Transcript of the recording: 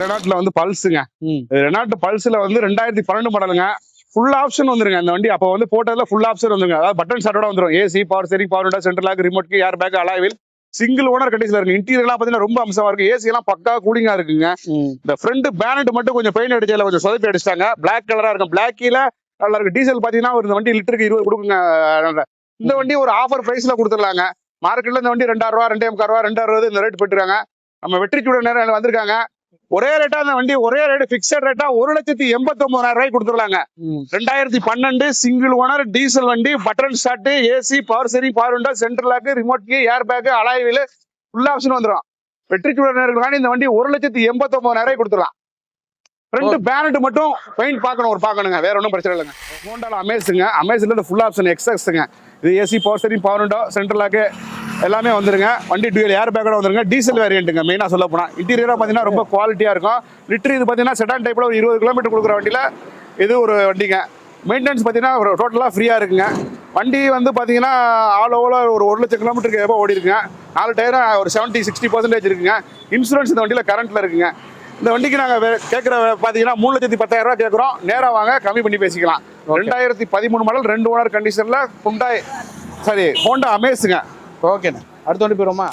ரெனால்ட்ல வந்து பல்ஸுங்க. ரெனால்ட் பல்ஸ்ல வந்து 2012 மாடலுங்க. ஃபுல் ஆப்ஷன் வந்துருங்க இந்த வண்டி. அப்போ வந்து போட்டதுல ஃபுல் ஆப்ஷன் வந்துருங்க. அதாவது பட்டன் ஸ்டார்ட்டோட வந்துரும். AC, power steering, power window, central lock, remote, airbag, alloy wheel, single owner கண்டிஷன்ல இருக்கு. இன்டீரியர்லாம் பாத்தீங்கன்னா ரொம்ப அம்சமா இருக்கு. ஏசி எல்லாம் பக்கா கூலிங்கா இருக்குங்க. இந்த ஃப்ரண்ட் பேனட் மட்டும் கொஞ்சம் பெயிண்ட் அடிச்சதுல கொஞ்சம் சொதப்பி அடிச்சிட்டாங்க. பிளாக் கலரா இருக்கும். பிளாக்கில நல்லா இருக்கு. டீசல் பாத்தீங்கன்னா ஒரு இந்த வண்டி லிட்டருக்கு 20 கொடுக்குங்க. இந்த வண்டி ஒரு ஆஃபர் பிரைஸ்ல கொடுத்துடலாங்க. மார்க்கெட்ல இந்த வண்டி 2000 ரூபா, 2500 ரூபா, 2060 இந்த ரேட் போட்டுருக்காங்க. நம்ம வெற்றி சூட நேரம் வந்திருக்காங்க. ஒரே ரேட்டா அந்த வண்டி ஒரே ரேட் பிக்சட் ரேட்டா 1,89,000 ரூபாய்க்கு கொடுத்துருவாங்க. 2012 சிங்கிள் ஓனர் டீசல் வண்டி, button start, AC, power steering, power window, central lock, remote, airbag, alloy wheel, full option வந்துடும். வெற்றி சூட நேரம் இந்த வண்டி 1,89,000 ரூபாய்க்கு கொடுத்துடலாம். ஃப்ரண்ட் பேனட் மட்டும் பெயிண்ட் பார்க்கணுங்க. வேற ஒன்றும் பிரச்சனை இல்லைங்க. ஹோண்டால அமேஸுங்க. அமேஸ்ல ஃபுல் ஆப்ஷன் எக்ஸ்எக்ஸுங்க. இது AC, power steering, power window, central lock எல்லாமே வந்துருங்க. வண்டி டூயல் ஏர் பேக்கோட வந்துருங்க. டீசல் வேரியன்ட்டுங்க. மெயினாக சொல்ல போனால் இன்டீரியராக பார்த்தீங்கன்னா ரொம்ப குவாலிட்டியாக இருக்கும். லிட்டர் இது பார்த்தீங்கன்னா செடான் டைப்பில் ஒரு 20 கிலோமீட்டர் கொடுக்குற வண்டியில் இது ஒரு வண்டிங்க. மெயின்டெனன்ஸ் பார்த்தீங்கன்னா டோட்டலாக ஃப்ரீயாக இருக்குங்க. வண்டி வந்து பார்த்தீங்கன்னா ஆல் ஓவர் ஒரு 1,00,000 கிலோமீட்டருக்கு எவ்வளோ ஓடி இருக்குங்க. 4 டயரும் ஒரு 70-60% இருக்குங்க. இன்சூரன்ஸ் இந்த வண்டியில் கரண்ட்டில் இருக்குங்க. இந்த வண்டிக்கு நாங்கள் கேட்குற பார்த்தீங்கன்னா 3,10,000 ரூபா கேட்குறோம். நேராக வாங்க, கம்மி பண்ணி பேசிக்கலாம். 2013 மாடல் 2 ஓனர் கண்டிஷனில் ஹோண்டா அமேஸுங்க. ஓகேண்ணா, அடுத்த வண்டி போயிடுவோமா?